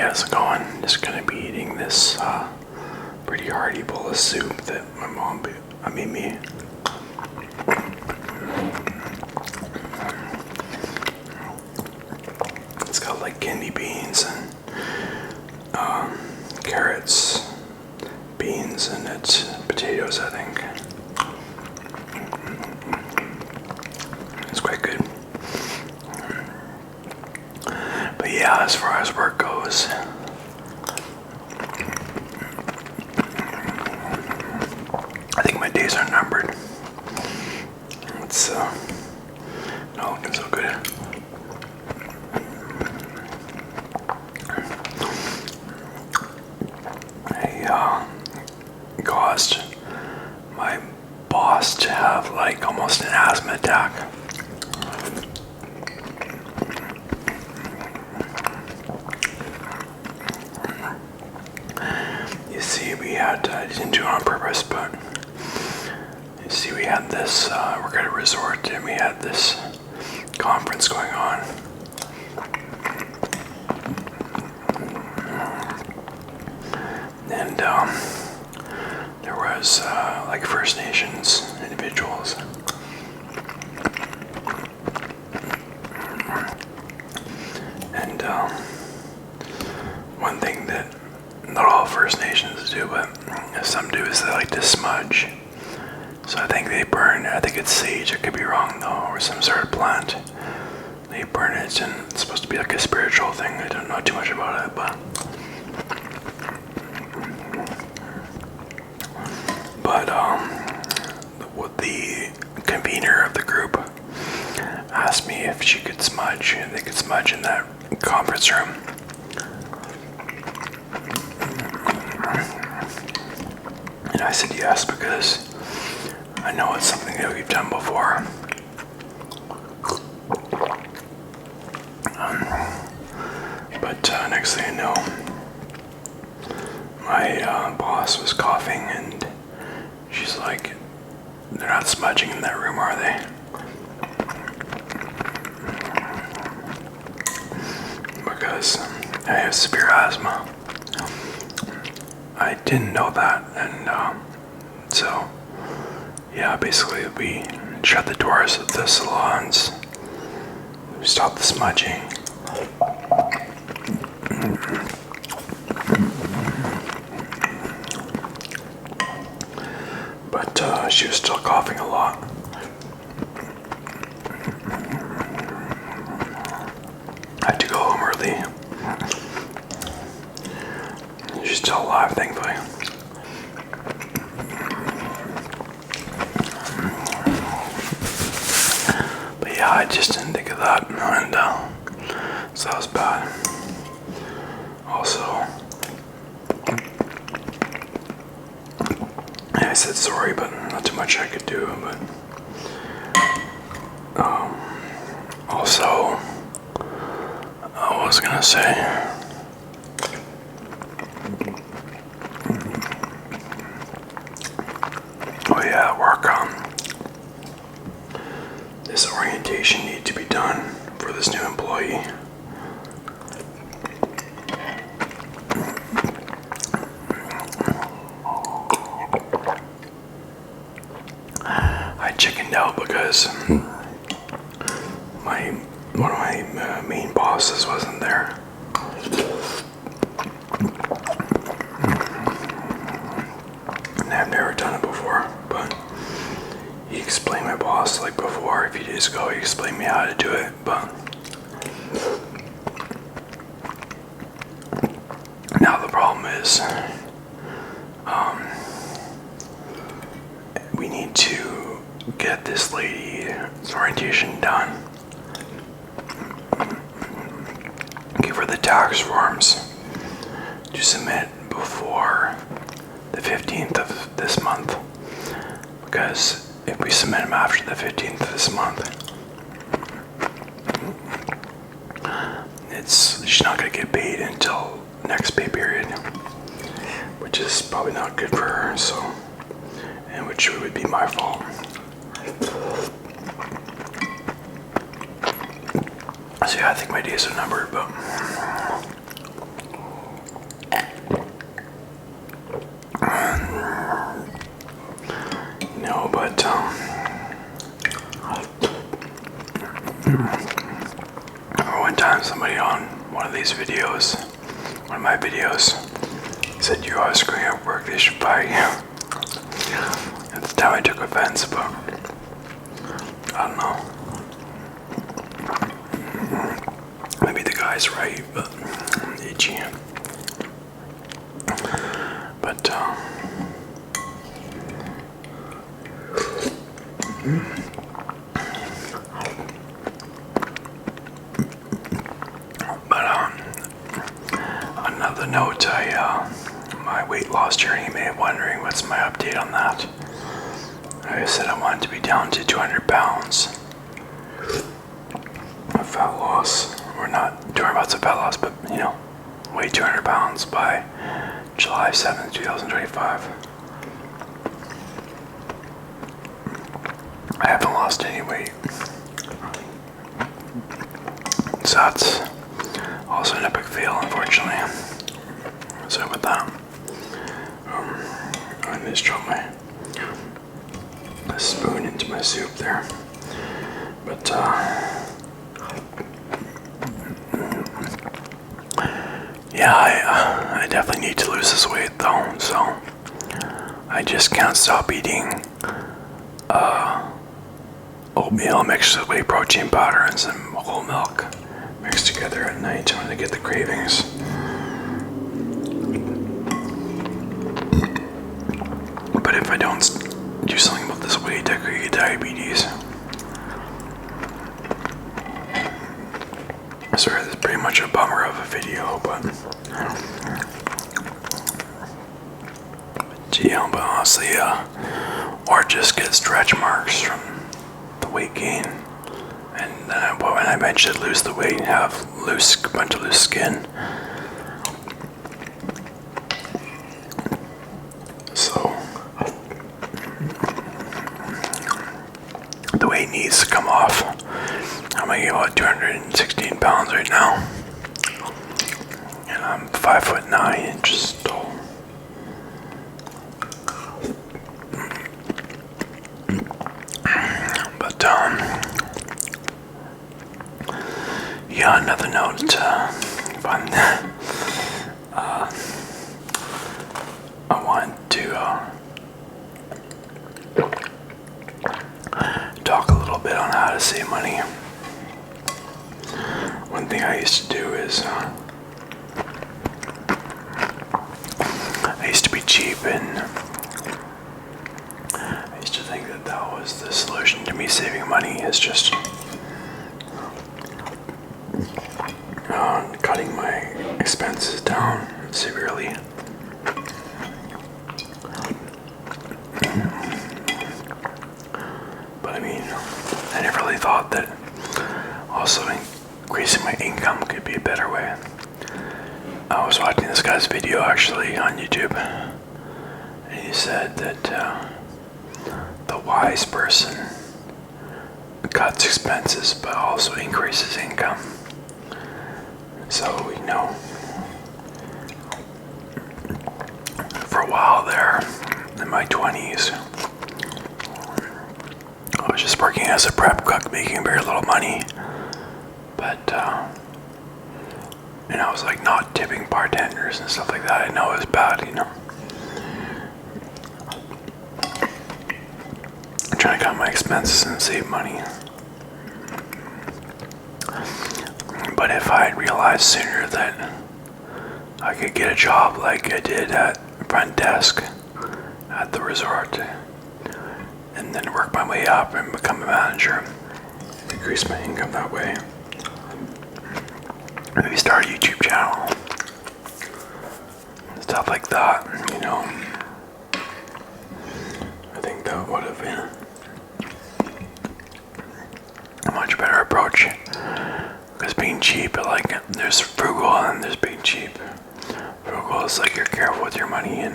how's it going? Just gonna be eating this pretty hearty bowl of soup that my mom made me. It's got like kidney beans and carrots, beans, and it's potatoes, I think. It's quite good. But yeah, as far as work goes, I think my days are numbered. It's not looking so good. I caused my boss to have like almost an asthma attack. You see, we had, I didn't do it on purpose, but you see, we had this, we're at a resort and we had this conference going on. And there was like First Nations individuals. And one thing that not all First Nations do, but some do, is they like to smudge. So I think they burn, I think it's sage, I could be wrong though, or some sort of plant. They burn it and it's supposed to be like a spiritual thing. I don't know too much about it, but the convener of the group asked me if she could smudge, and they could smudge in that conference room. And I said yes, because I know it's something that we've done before. But next thing I know, my boss was coughing, and she's like, "They're not smudging in that room, are they?" Because I have severe asthma. I didn't know that, and so yeah, basically we shut the doors of the salons, we stopped the smudging. But she was still coughing a lot. I had to go home early. She's still alive, thankfully. But yeah, I just didn't think of that, and so that was bad. Also, I said sorry, but not too much I could do. But also, I was gonna say, oh yeah, at work, this orientation needed to be done for this new employee. I chickened out because one of my main bosses wasn't there. And I've never done it before, but he explained, my boss, like before, a few days ago, he explained me how to do it, but now the problem is, we need to get this lady's orientation done. Give her the tax forms to submit before the 15th of this month, because if we submit them after the 15th of this month, she's not going to get paid until next pay period, which is probably not good for her, so, and which would be my fault. So yeah, I think my days are numbered, but these videos, one of my videos, he said, "You're always screwing up work, they should fire you." At the time I took offense, but I don't know. Maybe the guy's right, but I'm itchy. But on another note, my weight loss journey, you may be wondering what's my update on that. I said I wanted to be down to 200 pounds of fat loss, or not 200 pounds of fat loss, but weigh 200 pounds by July 7th, 2025. I haven't lost any weight, so that's also an epic fail, unfortunately. So with that, I just dropped my spoon into my soup there, but yeah, I definitely need to lose this weight though, so I just can't stop eating oatmeal mixed with whey protein powder and some whole milk mixed together at night when I get the cravings. But if I don't do something about this weight, I could get diabetes. Sorry, this is pretty much a bummer of a video, but honestly, or just get stretch marks from the weight gain, and then when I eventually lose the weight, have a bunch of loose skin. So the weight needs to come off. I'm weighing about 216 pounds right now, and I'm 5'9" tall. But yeah, another note, I want to talk a little bit on how to save money. One thing I used to do is I used to be cheap, and I used to think that that was the solution to me saving money, is just cutting my expenses down severely. But I mean, I never really thought that also increasing my income could be a better way. I was watching this guy's video actually on YouTube, and he said that the wise person cuts expenses but also increases income. So, for a while there, in my 20s, I was just working as a prep cook, making very little money, but, and I was like not tipping bartenders and stuff like that. I know it was bad, I'm trying to cut my expenses and save money. But if I had realized sooner that I could get a job like I did at front desk at the resort, and then work my way up and become a manager, increase my income that way, maybe start a YouTube channel, stuff like that, I think that would have been a much better approach. Because being cheap, there's frugal and there's being cheap. Frugal is like you're careful with your money,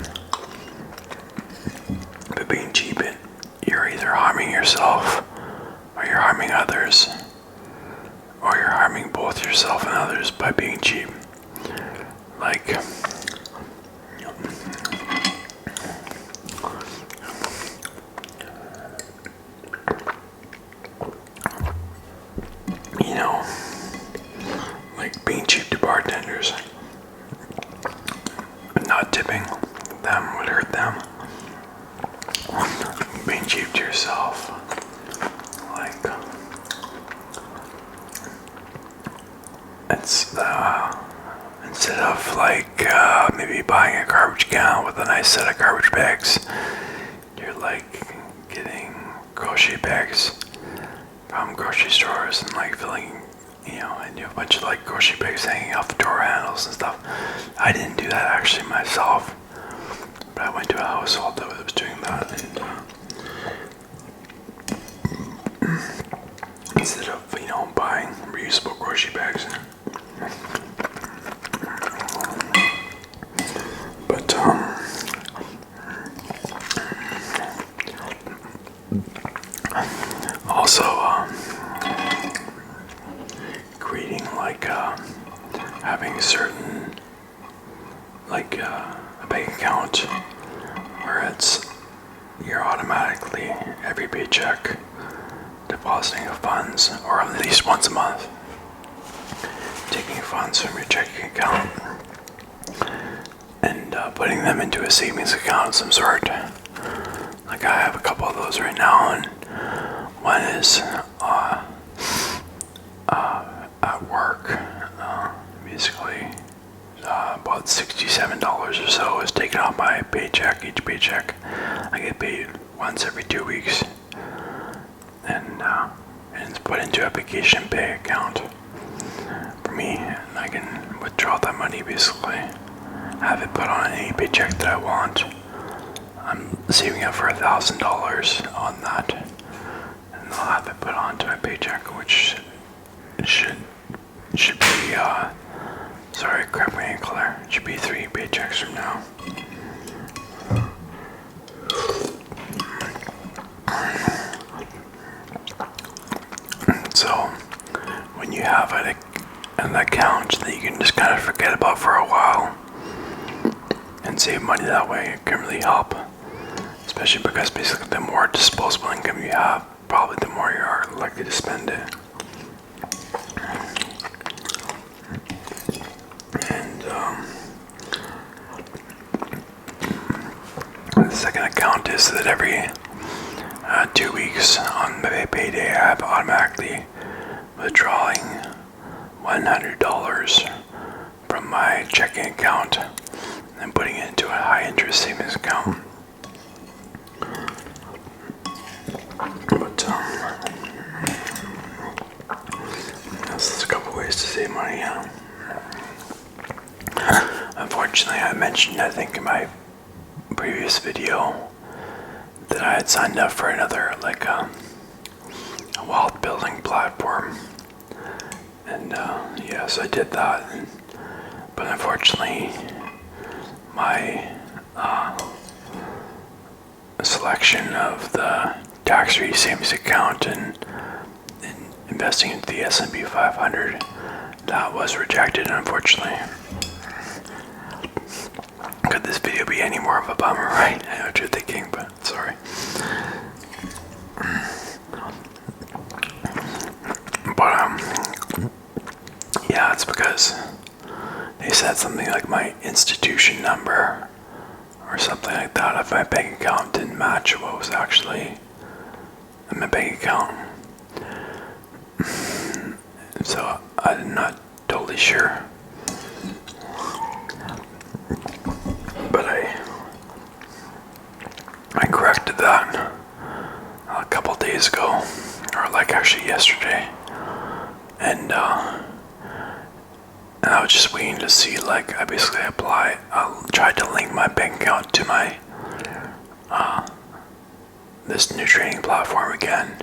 but being cheap, you're either harming yourself or you're harming others, or you're harming both yourself and others by being cheap. Like being cheap to bartenders. tipping them would hurt them. Being cheap to yourself. Like, it's, instead of like, maybe buying a garbage can with a nice set of garbage bags, you're like getting grocery bags from grocery stores and like filling, and you have a bunch of like grocery bags hanging off the door handles and stuff. I didn't do that actually myself, but I went to a household that was doing that, and instead of buying reusable grocery bags. But also creating like having certain like a bank account where you're automatically every paycheck depositing funds, or at least once a month taking funds from your checking account and putting them into a savings account of some sort. Like I have a couple of those right now, and one is at work. Basically, about $67 or so is taken off my paycheck. Each paycheck, I get paid once every 2 weeks, and it's put into a vacation pay account for me, and I can withdraw that money basically. Have it put on any paycheck that I want. I'm saving up for $1,000 on that, and I'll have it put onto my paycheck, which should be sorry, crap my ankle there. It should be 3 paychecks from now. So when you have an account that you can just kind of forget about for a while and save money that way, it can really help. Especially because basically the more disposable income you have, probably the more you are likely to spend it. And the second account is that every 2 weeks on my payday, I'm automatically withdrawing $100 from my checking account and putting it into a high interest savings account. But there's a couple ways to save money. Unfortunately, I mentioned, I think in my previous video, that I had signed up for another like a wealth building platform, and yes, I did that, but unfortunately my selection of the tax-free savings account and investing into the S&P 500, that was rejected, unfortunately. Could this video be any more of a bummer, right? I know what you're thinking, but sorry. But yeah, it's because they said something like my institution number or something like that if my bank account didn't match what was actually in my bank account. So I'm not totally sure. But I corrected that a couple days ago, or like actually yesterday, and I was just waiting to see, like, I basically tried to link my bank account to my this new trading platform again,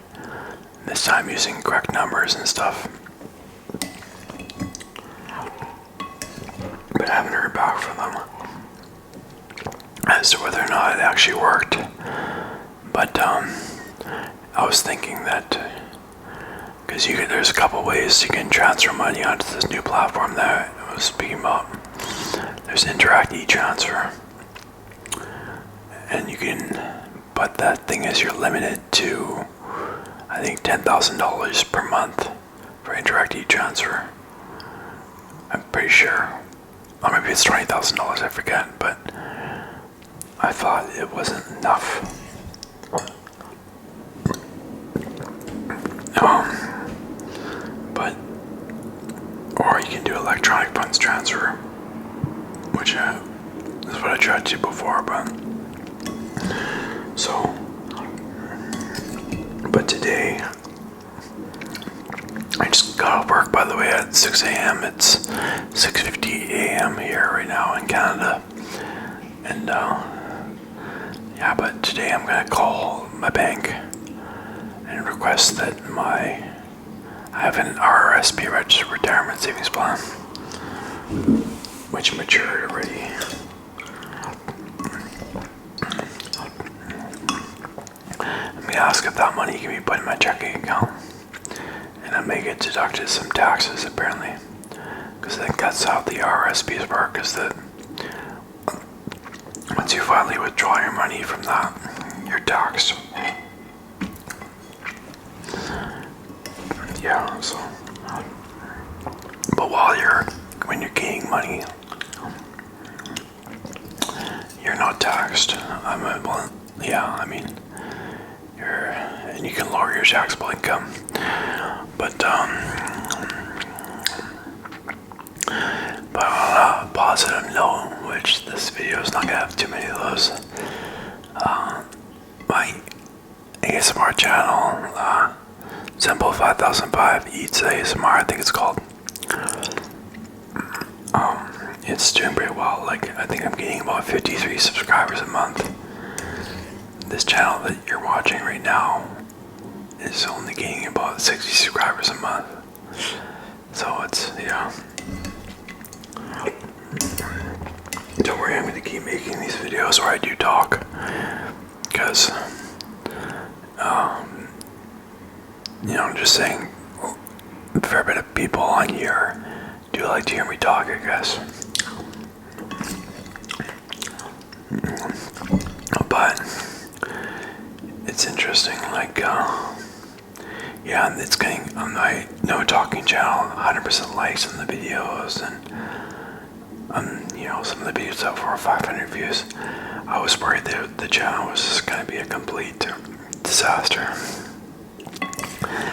this time using correct numbers and stuff, but I haven't heard back from them as to whether or not it actually worked. But I was thinking that because there's a couple ways you can transfer money onto this new platform that I was speaking about. There's Interact e-transfer, and you can, but that thing is you're limited to, I think, $10,000 per month for Interact e-transfer. I'm pretty sure. or maybe it's $20,000, I forget, but I thought it wasn't enough. But, or you can do electronic funds transfer, which is what I tried to do before, but but today, I just got off work, by the way, at 6 a.m. It's 6:50 a.m. here right now in Canada, and yeah, but today I'm gonna call my bank and request that I have an RRSP, registered retirement savings plan, which matured already. Let me ask if that money can be put in my checking account, and I may get deducted some taxes apparently, because I think that's how the RRSPs work, is that once you finally withdraw your money from that, you're taxed. Yeah, so, but when you're gaining money, you're not taxed. And you can lower your taxable income. But on a positive note, which this video is not gonna have too many of those, my ASMR channel, Simple 5005 Eats ASMR, I think it's called. It's doing pretty well. Like, I think I'm getting about 53 subscribers a month. This channel that you're watching right now is only gaining about 60 subscribers a month. So it's, yeah. Don't worry, I'm going to keep making these videos where I do talk, because just saying, a fair bit of people on here do like to hear me talk, I guess. But it's interesting, like, yeah, it's getting on my No Talking channel 100% likes on the videos, and some of the videos have 400 or 500 views. I was worried that the channel was just going to be a complete disaster.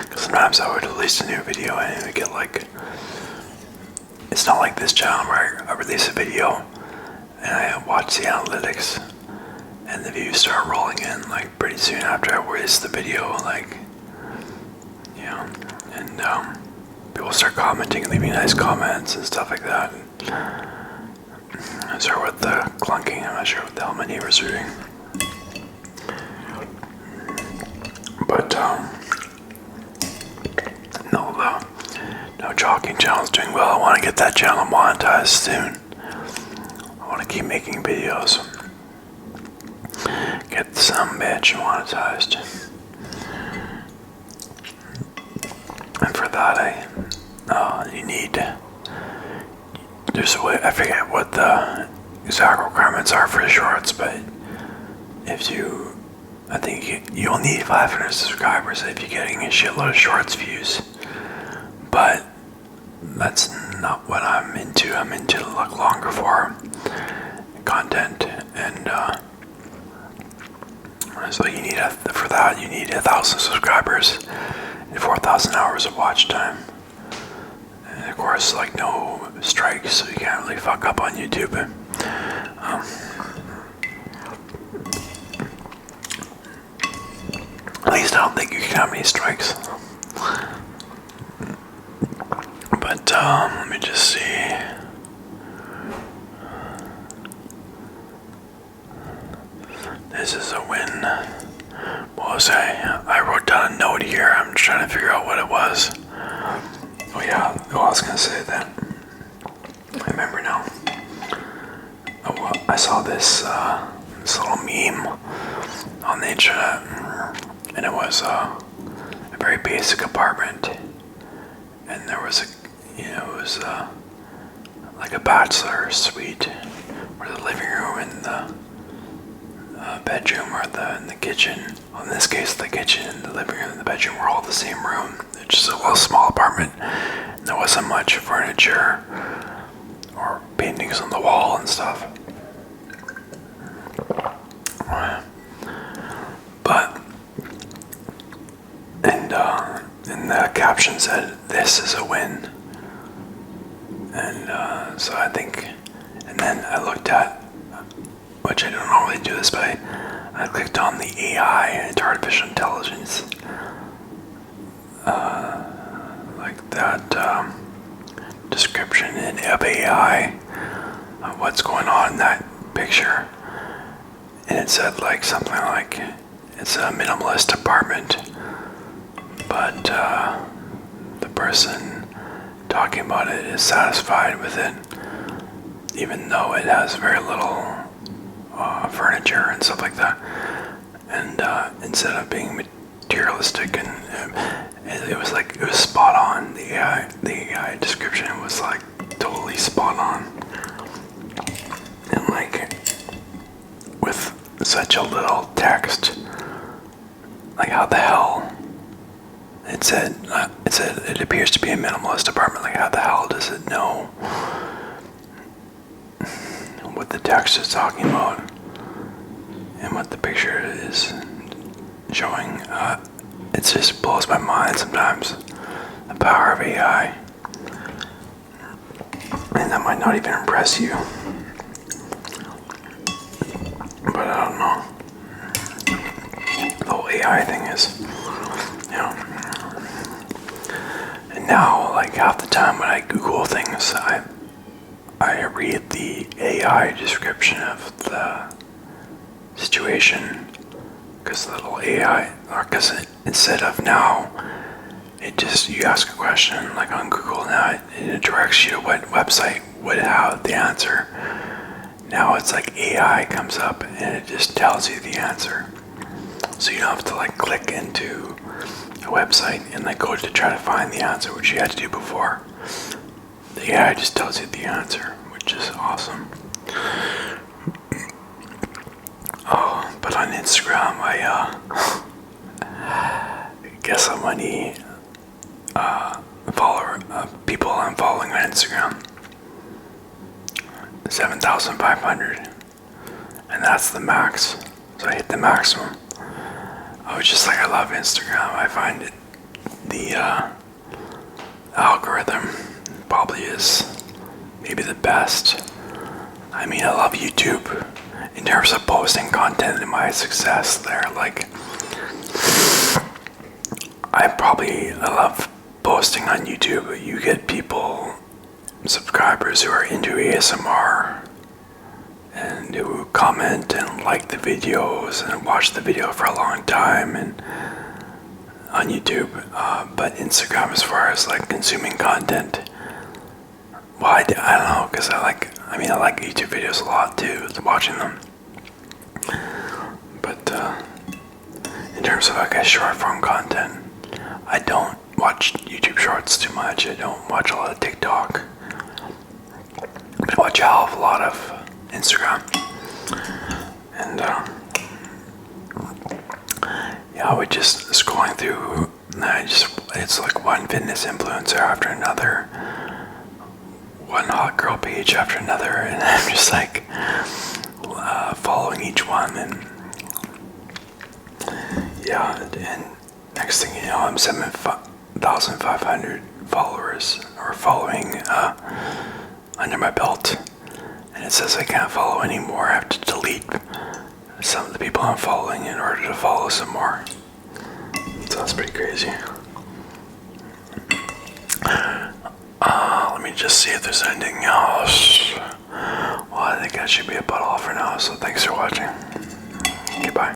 Because sometimes I would release a new video and it would get like, it's not like this channel where I release a video and I watch the analytics and the views start rolling in like pretty soon after I release the video, like, and people start commenting and leaving nice comments and stuff like that. I'm sorry with the clunking, I'm not sure what the hell my neighbors are doing. But No Talking channel is doing well. I want to get that channel monetized soon. I want to keep making videos. Get some bitch monetized. And for that, you need, there's a way, I forget what the exact requirements are for the shorts, but I think you'll need 500 subscribers if you're getting a shitload of shorts views. But that's not what I'm into. I'm into like longer form content, and so you need for that you need 1,000 subscribers and 4,000 hours of watch time, and of course, like, no strikes, so you can't really fuck up on YouTube. At least I don't think you can have any strikes. But let me just see. This is a win. What was I wrote down a note here. I'm trying to figure out what it was. Oh yeah, I was gonna say that. I remember now. Oh, well, I saw this little meme on the internet, and it was a very basic apartment, and there was it was like a bachelor suite where the living room and the bedroom or in the kitchen, well, in this case the kitchen and the living room and the bedroom were all the same room. It's just a little small apartment. There wasn't much furniture or paintings on the wall and stuff. But and the caption said, "This is a win." And so I think, and then I looked at, which I don't normally do this, but I clicked on the AI, it's artificial intelligence, like that description of AI, of what's going on in that picture. And it said like something like, it's a minimalist apartment, but the person talking about it is satisfied with it, even though it has very little furniture and stuff like that. And instead of being materialistic, and it was spot on. The AI description was like totally spot on, and like with such a little text, like how the hell it said it appears to be a minimalist apartment. Like how the hell does it know what the text is talking about and what the picture is showing? It just blows my mind sometimes, the power of AI. And that might not even impress you, but I don't know. The whole AI thing is, you know. And now, like half the time when I Google things, I read the AI description of the situation, because the little AI, or because instead of now, you ask a question like on Google, now it directs you to what website would have the answer. Now it's like AI comes up and it just tells you the answer, so you don't have to like click into a website and like go to try to find the answer, which you had to do before. The AI just tells you the answer, which is awesome. Oh, but on Instagram, I guess how many people I'm following on Instagram. 7,500, and that's the max. So I hit the maximum. I was just like, I love Instagram. I find it, the algorithm probably is maybe the best. I mean, I love YouTube in terms of posting content and my success there. Like, I love posting on YouTube. You get people, subscribers who are into ASMR and who comment and like the videos and watch the video for a long time and on YouTube. But Instagram, as far as like consuming content, well, I don't know, because I like YouTube videos a lot too, watching them. But in terms of like a short form content, I don't watch YouTube shorts too much. I don't watch a lot of TikTok. I watch a hell of a lot of Instagram. And yeah, I was just scrolling through, it's like one fitness influencer after another, one hot girl page after another, and I'm just like following each one, and yeah, and next thing you know, I'm 7,500 followers or following under my belt, and it says I can't follow anymore. I have to delete some of the people I'm following in order to follow some more. So that's pretty crazy. Let me just see if there's anything else. Well, I think that should be about all for now, so thanks for watching.